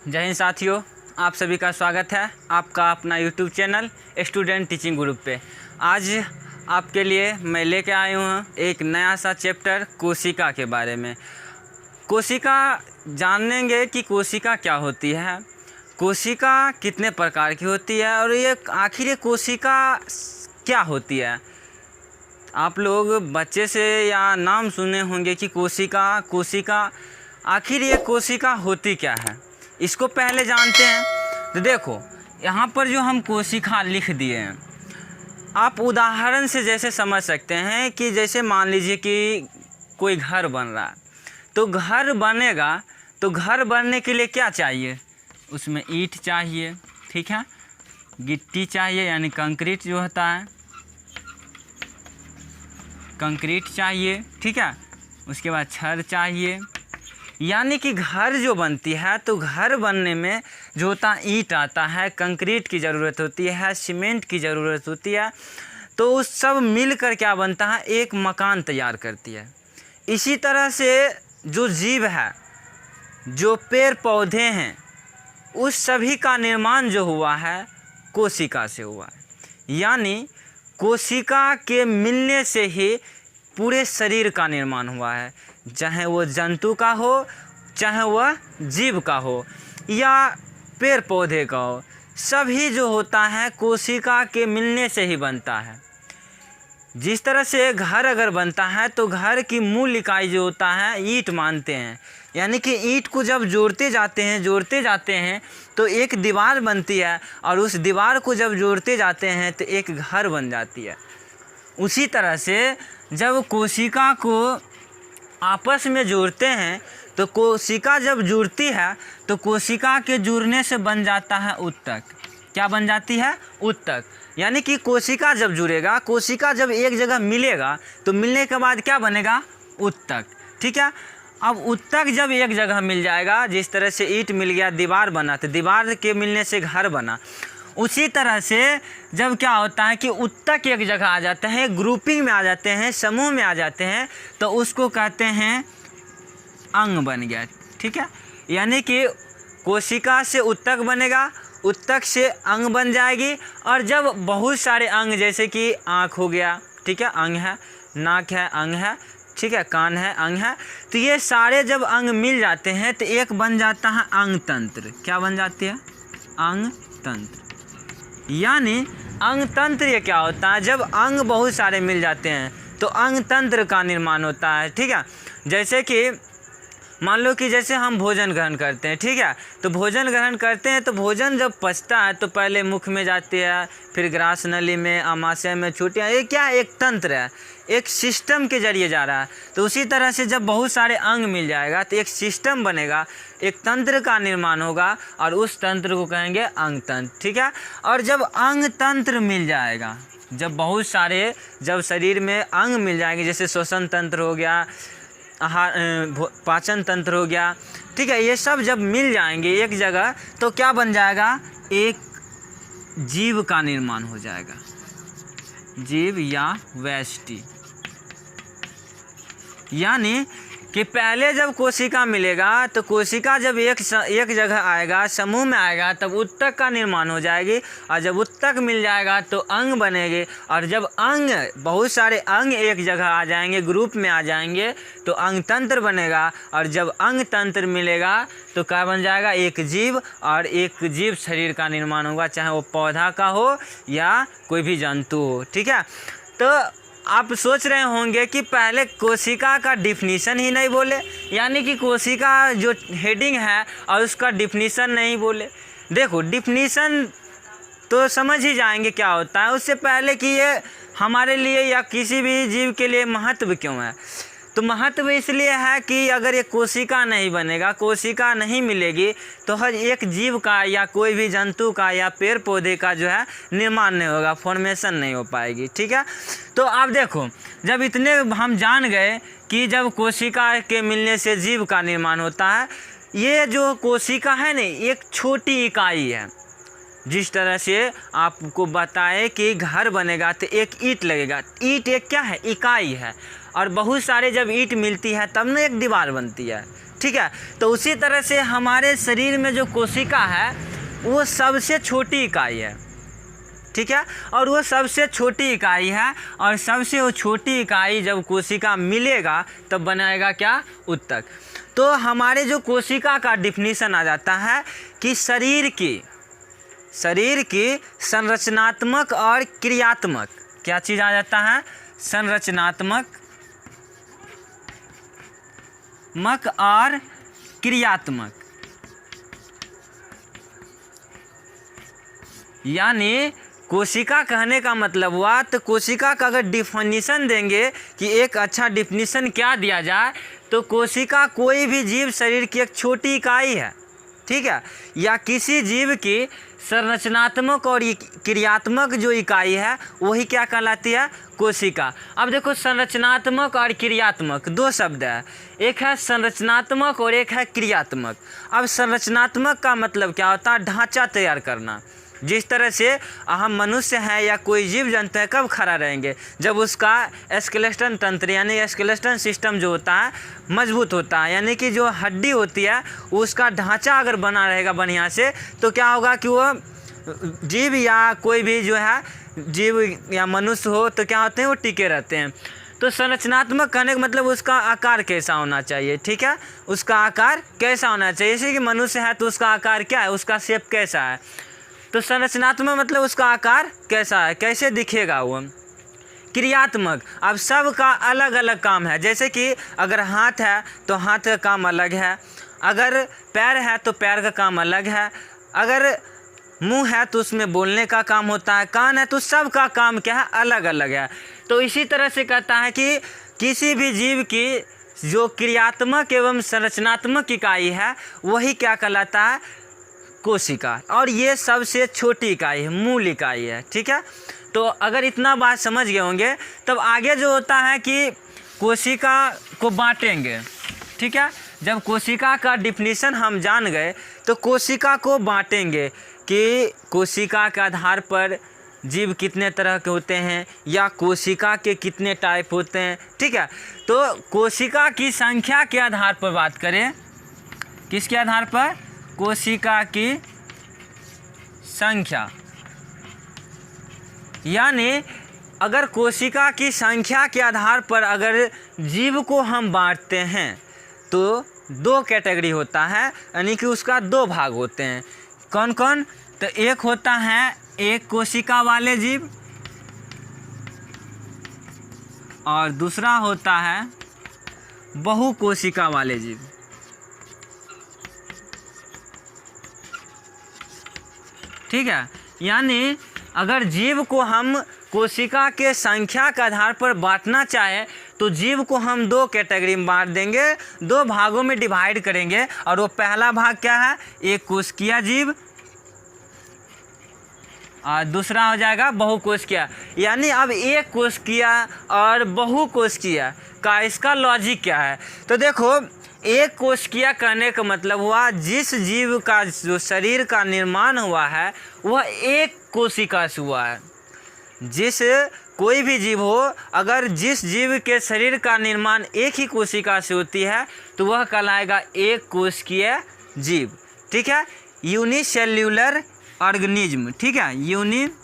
जय हिंद साथियों, आप सभी का स्वागत है आपका अपना YouTube channel student teaching group पे। आज आपके लिए मैं लेके आया हूँ एक नया सा चैप्टर कोशिका के बारे में। कोशिका जानेंगे कि कोशिका क्या होती है, कोशिका कितने प्रकार की होती है और ये आखिर ये कोशिका क्या होती है। आप लोग बच्चे से या नाम सुने होंगे कि कोशिका आखिर ये कोशिका होती क्या है, इसको पहले जानते हैं। तो देखो यहाँ पर जो हम कोशिका लिख दिए हैं, आप उदाहरण से जैसे समझ सकते हैं कि जैसे मान लीजिए कि कोई घर बन रहा है, तो घर बनेगा तो घर बनने के लिए क्या चाहिए, उसमें ईंट चाहिए, ठीक है, गिट्टी चाहिए यानी कंक्रीट जो होता है, कंक्रीट चाहिए, ठीक है, उसके बाद छड़ चाहिए। यानी कि घर जो बनती है तो घर बनने में जो होता है ईंट आता है, कंक्रीट की ज़रूरत होती है, सीमेंट की ज़रूरत होती है, तो उस सब मिलकर क्या बनता है, एक मकान तैयार करती है। इसी तरह से जो जीव है, जो पेड़ पौधे हैं, उस सभी का निर्माण जो हुआ है कोशिका से हुआ है। यानी कोशिका के मिलने से ही पूरे शरीर का निर्माण हुआ है, चाहे वो जंतु का हो, चाहे वह जीव का हो या पेड़ पौधे का हो, सभी जो होता है कोशिका के मिलने से ही बनता है। जिस तरह से घर अगर बनता है तो घर की मूल इकाई जो होता है ईंट मानते हैं, यानी कि ईंट को जब जोड़ते जाते हैं तो एक दीवार बनती है और उस दीवार को जब जोड़ते जाते हैं तो एक घर बन जाती है। उसी तरह से जब कोशिका को आपस में जोड़ते हैं तो कोशिका जब जुड़ती है तो कोशिका के जुड़ने से बन जाता है उत्तक। क्या बन जाती है, उत्तक। यानी कि कोशिका जब जुड़ेगा, कोशिका जब एक जगह मिलेगा तो मिलने के बाद क्या बनेगा, उत्तक, ठीक है। अब उत्तक जब एक जगह मिल जाएगा, जिस तरह से ईंट मिल गया दीवार बना, तो दीवार के मिलने से घर बना। उसी तरह से जब क्या होता है कि उत्तक एक जगह आ जाते हैं, ग्रुपिंग में आ जाते हैं, समूह में आ जाते हैं, तो उसको कहते हैं अंग बन गया, ठीक है। यानी कि कोशिका से उत्तक बनेगा, उत्तक से अंग बन जाएगी, और जब बहुत सारे अंग, जैसे कि आँख हो गया, ठीक है, अंग है, नाक है, अंग है, ठीक है, कान है, अंग है, तो ये सारे जब अंग मिल जाते हैं तो एक बन जाता है अंग तंत्र। क्या बन जाती है, अंग तंत्र। यानी अंग तंत्र ये क्या होता है, जब अंग बहुत सारे मिल जाते हैं तो अंग तंत्र का निर्माण होता है, ठीक है। जैसे कि मान लो कि जैसे हम भोजन ग्रहण करते हैं, ठीक है, तो भोजन ग्रहण करते हैं तो भोजन जब पचता है तो पहले मुख में जाती है, फिर ग्रास नली में, आमाशय में, छूटियाँ, ये क्या है, एक तंत्र है, एक सिस्टम के जरिए जा रहा है। तो उसी तरह से जब बहुत सारे अंग मिल जाएगा तो एक सिस्टम बनेगा, एक तंत्र का निर्माण होगा और उस तंत्र को कहेंगे अंग तंत्र, ठीक है। और जब अंग तंत्र मिल जाएगा, जब बहुत सारे, जब शरीर में अंग मिल जाएंगे, जैसे श्वसन तंत्र हो गया, आहार पाचन तंत्र हो गया, ठीक है, ये सब जब मिल जाएंगे एक जगह तो क्या बन जाएगा, एक जीव का निर्माण हो जाएगा, जीव या व्यष्टि। यानी कि पहले जब कोशिका मिलेगा तो कोशिका जब एक जगह आएगा, समूह में आएगा, तब उत्तक का निर्माण हो जाएगी, और जब उत्तक मिल जाएगा तो अंग बनेंगे, और जब अंग, बहुत सारे अंग एक जगह आ जाएंगे, ग्रुप में आ जाएंगे, तो अंग तंत्र बनेगा, और जब अंग तंत्र मिलेगा तो क्या बन जाएगा, एक जीव, और एक जीव शरीर का निर्माण होगा, चाहे वो पौधा का हो या कोई भी जंतु हो, ठीक है। तो आप सोच रहे होंगे कि पहले कोशिका का डिफिनीशन ही नहीं बोले, यानी कि कोशिका जो हेडिंग है और उसका डिफिनीशन नहीं बोले। देखो डिफिनीशन तो समझ ही जाएंगे क्या होता है, उससे पहले कि ये हमारे लिए या किसी भी जीव के लिए महत्व क्यों है। तो महत्व इसलिए है कि अगर ये कोशिका नहीं बनेगा, कोशिका नहीं मिलेगी, तो हर एक जीव का या कोई भी जंतु का या पेड़ पौधे का जो है निर्माण नहीं होगा, फॉर्मेशन नहीं हो पाएगी, ठीक है। तो आप देखो, जब इतने हम जान गए कि जब कोशिका के मिलने से जीव का निर्माण होता है, ये जो कोशिका है ना, एक छोटी इकाई है। जिस तरह से आपको बताए कि घर बनेगा तो एक ईंट लगेगा, ईंट एक क्या है, इकाई है, और बहुत सारे जब ईंट मिलती है तब ना एक दीवार बनती है, ठीक है। तो उसी तरह से हमारे शरीर में जो कोशिका है वो सबसे छोटी इकाई है, ठीक है। और वो सबसे छोटी इकाई है, और सबसे वो छोटी इकाई जब कोशिका मिलेगा तब बनाएगा क्या, ऊतक। तो हमारे जो कोशिका का डिफिनीशन आ जाता है कि शरीर की संरचनात्मक और क्रियात्मक, क्या चीज़ आ जाता है, संरचनात्मक और क्रियात्मक। यानी कोशिका कहने का मतलब हुआ, तो कोशिका का अगर डिफिनीशन देंगे कि एक अच्छा डिफिनीशन क्या दिया जाए, तो कोशिका कोई भी जीव शरीर की एक छोटी इकाई है, ठीक है। या किसी जीव की संरचनात्मक और क्रियात्मक जो इकाई है वही क्या कहलाती है, कोशिका। अब देखो संरचनात्मक और क्रियात्मक दो शब्द है, एक है संरचनात्मक और एक है क्रियात्मक। अब संरचनात्मक का मतलब क्या होता है, ढांचा तैयार करना। जिस तरह से हम मनुष्य हैं या कोई जीव जंतु है कब खड़ा रहेंगे, जब उसका स्केलेटन तंत्र यानी स्केलेटन सिस्टम जो होता है मजबूत होता है, यानी कि जो हड्डी होती है उसका ढांचा अगर बना रहेगा बढ़िया से, तो क्या होगा कि वो जीव या कोई भी जो है जीव या मनुष्य हो तो क्या होते हैं, वो टिके रहते हैं। तो संरचनात्मक कहने का मतलब उसका आकार कैसा होना चाहिए, ठीक है, उसका आकार कैसा होना चाहिए। जैसे कि मनुष्य है तो उसका आकार क्या है, उसका शेप कैसा है। तो संरचनात्मक मतलब उसका आकार कैसा है, कैसे दिखेगा वो। क्रियात्मक, अब सब का अलग अलग काम है। जैसे कि अगर हाथ है तो हाथ का काम अलग है, अगर पैर है तो पैर का काम अलग है, अगर मुंह है तो उसमें बोलने का काम होता है, कान है तो सब का काम क्या है, अलग अलग है। तो इसी तरह से कहता है कि किसी भी जीव की जो क्रियात्मक एवं संरचनात्मक इकाई है वही क्या कहलाता है, कोशिका। और ये सबसे छोटी इकाई है, मूल इकाई है, ठीक है। तो अगर इतना बात समझ गए होंगे तब आगे जो होता है कि कोशिका को बांटेंगे, ठीक है। जब कोशिका का डिफिनीशन हम जान गए तो कोशिका को बांटेंगे कि कोशिका के आधार पर जीव कितने तरह के होते हैं या कोशिका के कितने टाइप होते हैं, ठीक है। तो कोशिका की संख्या के आधार पर बात करें, किसके आधार पर, कोशिका की संख्या। यानी अगर कोशिका की संख्या के आधार पर अगर जीव को हम बांटते हैं तो दो कैटेगरी होता है, यानी कि उसका दो भाग होते हैं। कौन कौन, तो एक होता है एक कोशिका वाले जीव और दूसरा होता है बहु कोशिका वाले जीव, ठीक है। यानी अगर जीव को हम कोशिका के संख्या के आधार पर बांटना चाहे तो जीव को हम दो कैटेगरी में बांट देंगे, दो भागों में डिवाइड करेंगे। और वो पहला भाग क्या है, एक कोशिकीय जीव और दूसरा हो जाएगा बहुकोशिकीय। यानी अब एक कोशिकीय और बहुकोशिकीय का इसका लॉजिक क्या है, तो देखो एक कोशिकीय कहने का मतलब हुआ जिस जीव का जो शरीर का निर्माण हुआ है वह एक कोशिका से हुआ है। जिस कोई भी जीव हो, अगर जिस जीव के शरीर का निर्माण एक ही कोशिका से होती है तो वह कहलाएगा एक कोशिकीय जीव, ठीक है। यूनिसेल्यूलर ऑर्गेनिज्म, ठीक है, यूनिसेल्यूलर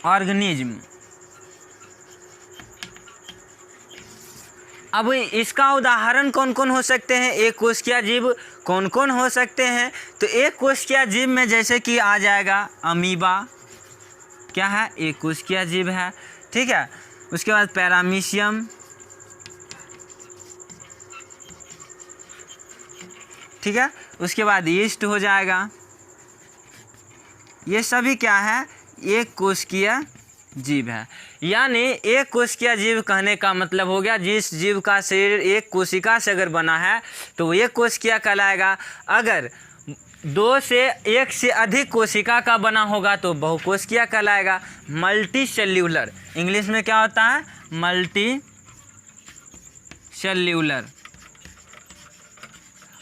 ऑर्गेनिज्म। अब इसका उदाहरण कौन कौन हो सकते हैं, एक कोशिकीय जीव कौन कौन हो सकते हैं, तो एक कोशिकीय जीव में जैसे कि आ जाएगा अमीबा, क्या है, एक कोशिकीय जीव है, ठीक है। उसके बाद पैरामीशियम, ठीक है। उसके बाद यीस्ट हो जाएगा। ये सभी क्या है, एक कोशिकीय जीव है। यानी एक कोशिकीय जीव कहने का मतलब हो गया जिस जीव का शरीर एक कोशिका से अगर बना है तो वो एक कोशिकीय कहलाएगा। अगर दो से एक से अधिक कोशिका का बना होगा तो बहुकोशिकीय कहलाएगा। मल्टी सेल्यूलर, इंग्लिश में क्या होता है, मल्टी सेल्यूलर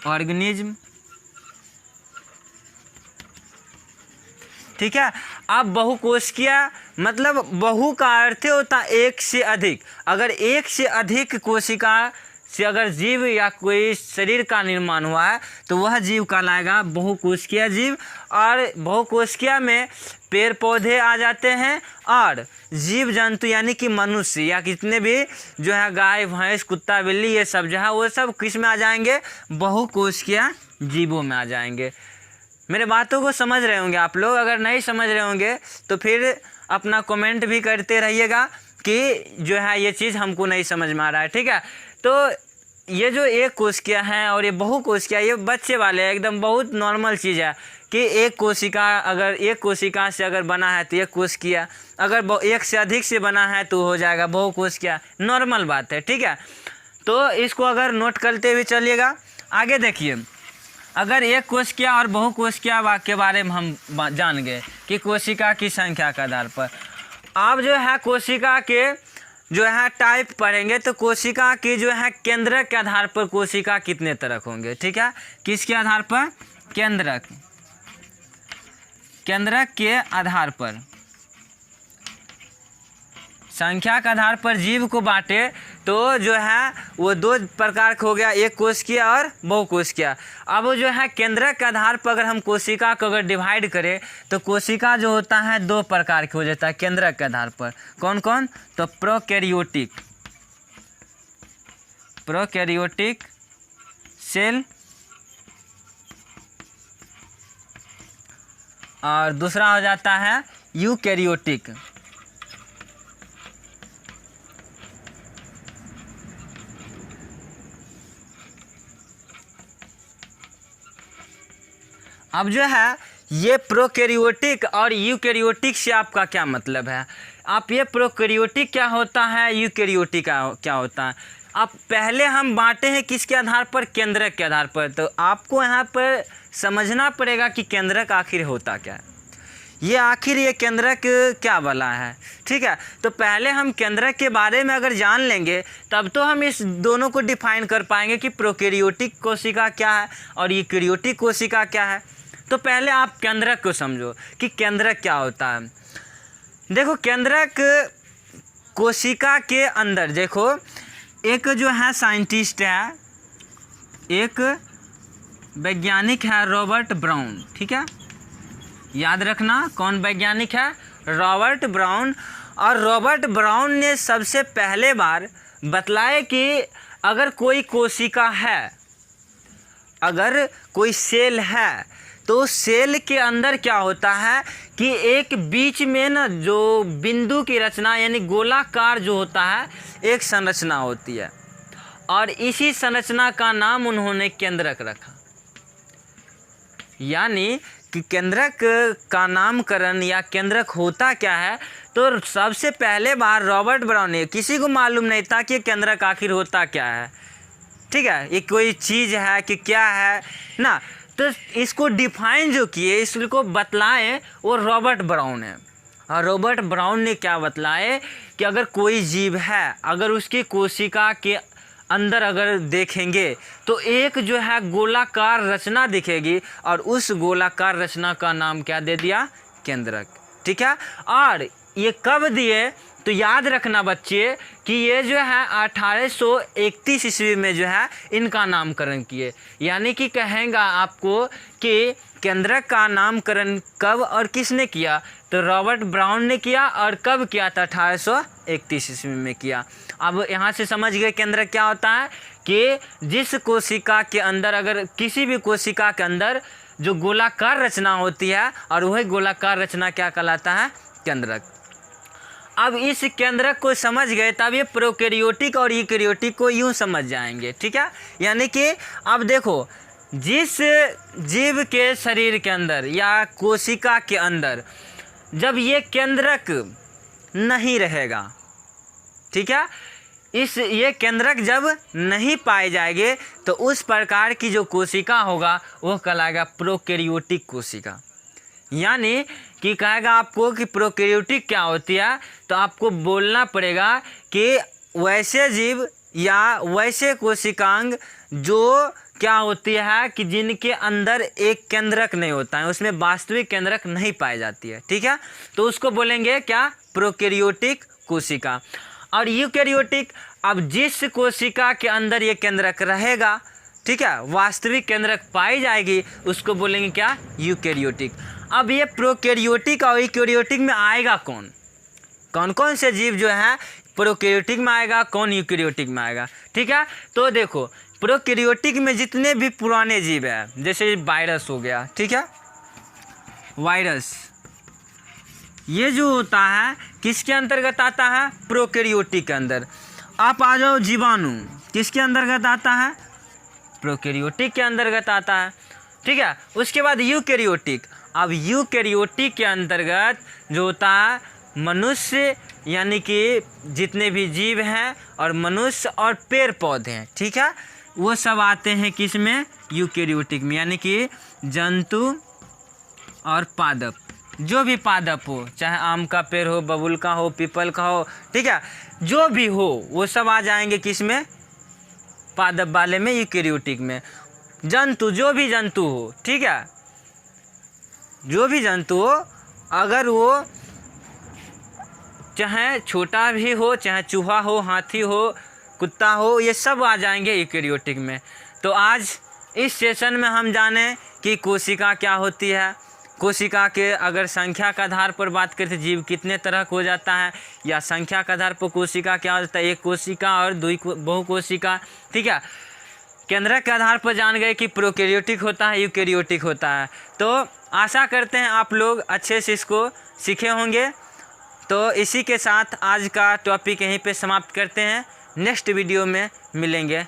ऑर्गेनिज्म, ठीक है। अब बहुकोशिकीय मतलब बहु का अर्थ होता है एक से अधिक। अगर एक से अधिक कोशिका से अगर जीव या कोई शरीर का निर्माण हुआ है तो वह जीव कहलाएगा बहुकोशिकीय जीव। और बहुकोशिकीय में पेड़ पौधे आ जाते हैं और जीव जंतु यानी कि मनुष्य या कितने भी जो है गाय भैंस कुत्ता बिल्ली ये सब जो है वो सब किस में आ जाएंगे, बहुकोशिकीय जीवों में आ जाएंगे। मेरे बातों को समझ रहे होंगे आप लोग। अगर नहीं समझ रहे होंगे तो फिर अपना कमेंट भी करते रहिएगा कि जो है ये चीज़ हमको नहीं समझ में आ रहा है, ठीक है। तो ये जो एक कोशिकीय है और ये बहुकोशिकीय, ये बच्चे वाले हैं, एकदम बहुत नॉर्मल चीज़ है कि एक कोशिका अगर एक कोशिका से अगर बना है तो एक कोशिकीय, अगर एक से अधिक से बना है तो हो जाएगा बहुकोशिकीय, नॉर्मल बात है, ठीक है। तो इसको अगर नोट करते हुए चलिएगा। आगे देखिए, अगर एक कोशिकीय और बहुकोशिकीय के बारे में हम जान गए कि कोशिका की संख्या के आधार पर, अब जो है कोशिका के जो है टाइप पढ़ेंगे तो कोशिका की जो है केंद्रक के आधार पर कोशिका कितने तरह होंगे, ठीक है। किसके आधार पर, केंद्रक के आधार पर, संख्या के आधार पर जीव को बांटे तो जो है वो दो प्रकार का हो गया, एक कोशिकीय और बहुकोशिकीय। अब वो जो है केंद्रक के आधार पर अगर हम कोशिका को अगर डिवाइड करें तो कोशिका जो होता है दो प्रकार के हो जाता है केंद्रक के आधार पर। कौन कौन, तो प्रोकैरियोटिक सेल और दूसरा हो जाता है यूकैरियोटिक। अब जो है ये प्रोकैरियोटिक और यूकैरियोटिक से आपका क्या मतलब है, आप ये प्रोकैरियोटिक क्या होता है, यूकैरियोटिक क्या होता है। अब पहले हम बांटे हैं किसके आधार पर, केंद्रक के आधार पर। तो आपको यहाँ पर समझना पड़ेगा कि केंद्रक आखिर होता क्या है, ये आखिर ये केंद्रक क्या वाला है, ठीक है। तो पहले हम केंद्रक के बारे में अगर जान लेंगे तब तो हम इस दोनों को डिफाइन कर पाएंगे कि प्रोकैरियोटिक कोशिका क्या है और यूकैरियोटिक कोशिका क्या है। तो पहले आप केंद्रक को समझो कि केंद्रक क्या होता है। देखो केंद्रक कोशिका के अंदर, देखो एक जो है साइंटिस्ट है, एक वैज्ञानिक है रॉबर्ट ब्राउन, ठीक है, याद रखना कौन वैज्ञानिक है, रॉबर्ट ब्राउन। और रॉबर्ट ब्राउन ने सबसे पहले बार बतलाया कि अगर कोई कोशिका है, अगर कोई सेल है तो सेल के अंदर क्या होता है कि एक बीच में ना जो बिंदु की रचना यानी गोलाकार जो होता है एक संरचना होती है और इसी संरचना का नाम उन्होंने केंद्रक रखा। यानी कि केंद्रक का नामकरण या केंद्रक होता क्या है, तो सबसे पहले बार रॉबर्ट ब्राउन ने, किसी को मालूम नहीं था कि केंद्रक आखिर होता क्या है, ठीक है, ये कोई चीज़ है कि क्या है ना। तो इसको डिफाइन जो किए, इसको बतलाए वो रॉबर्ट ब्राउन है। और रॉबर्ट ब्राउन ने क्या बतलाए कि अगर कोई जीव है, अगर उसकी कोशिका के अंदर अगर देखेंगे तो एक जो है गोलाकार रचना दिखेगी और उस गोलाकार रचना का नाम क्या दे दिया, केंद्रक, ठीक है। और ये कब दिए, तो याद रखना बच्चे कि ये जो है 1831 ईस्वी में जो है इनका नामकरण किए। यानी कि कहेंगे आपको कि केंद्रक का नामकरण कब और किसने किया, तो रॉबर्ट ब्राउन ने किया। और कब किया था, 1831 ईस्वी में किया। अब यहाँ से समझ गए केंद्रक क्या होता है कि जिस कोशिका के अंदर, अगर किसी भी कोशिका के अंदर जो गोलाकार रचना होती है और वही गोलाकार रचना क्या कहलाता है, केंद्रक। अब इस केंद्रक को समझ गए तब ये प्रोकैरियोटिक और यूकैरियोटिक को यूँ समझ जाएंगे, ठीक है। यानी कि अब देखो, जिस जीव के शरीर के अंदर या कोशिका के अंदर जब ये केंद्रक नहीं रहेगा, ठीक है, ये केंद्रक जब नहीं पाए जाएंगे तो उस प्रकार की जो कोशिका होगा वो कहलाएगा प्रोकैरियोटिक कोशिका। यानी कि कहेगा आपको कि प्रोकैरियोटिक क्या होती है, तो आपको बोलना पड़ेगा कि वैसे जीव या वैसे कोशिकांग जो क्या होती है कि जिनके अंदर एक केंद्रक नहीं होता है, उसमें वास्तविक केंद्रक नहीं पाई जाती है, ठीक है। तो उसको बोलेंगे क्या, प्रोकैरियोटिक कोशिका। और यूकैरियोटिक, अब जिस कोशिका के अंदर ये केंद्रक रहेगा, ठीक है, वास्तविक केंद्रक पाई जाएगी, उसको बोलेंगे क्या, यूकेरियोटिक। अब ये प्रोकैरियोटिक और यूकेरियोटिक में आएगा कौन, कौन कौन से जीव जो है प्रोकैरियोटिक में आएगा, कौन यूकेरियोटिक में आएगा, ठीक है। तो देखो प्रोकैरियोटिक में जितने भी पुराने जीव है, जैसे वायरस हो गया, ठीक है, वायरस ये जो होता है किसके अंतर्गत आता है, प्रोकैरियोटिक के अंदर। आप आ जाओ जीवाणु, किसके अंतर्गत आता है, प्रोकैरियोटिक के अंतर्गत आता है, ठीक है। उसके बाद यूकेरियोटिक। अब यूकेरियोटिक के अंतर्गत जो होता है मनुष्य, यानी कि जितने भी जीव हैं और मनुष्य और पेड़ पौधे हैं, ठीक है, वो सब आते हैं किस में, यूकेरियोटिक में, यानी कि जंतु और पादप, जो भी पादप हो, चाहे आम का पेड़ हो, बबूल का हो, पीपल का हो, ठीक है, जो भी हो वो सब आ जाएंगे किस में, पादप वाले में, यूकेरियोटिक में। जंतु, जो भी जंतु हो, ठीक है, जो भी जंतु हो, अगर वो चाहे छोटा भी हो, चाहे चूहा हो, हाथी हो, कुत्ता हो, ये सब आ जाएंगे यूकेरियोटिक में। तो आज इस सेशन में हम जाने कि कोशिका क्या होती है, कोशिका के अगर संख्या के आधार पर बात करते जीव कितने तरह का हो जाता है, या संख्या के आधार पर कोशिका क्या होता है, एक कोशिका और बहुकोशिका, ठीक है। केंद्रक के आधार पर जान गए कि प्रोकैरियोटिक होता है, यूकेरियोटिक होता है। तो आशा करते हैं आप लोग अच्छे से इसको सीखे होंगे। तो इसी के साथ आज का टॉपिक यहीं पे समाप्त करते हैं, नेक्स्ट वीडियो में मिलेंगे।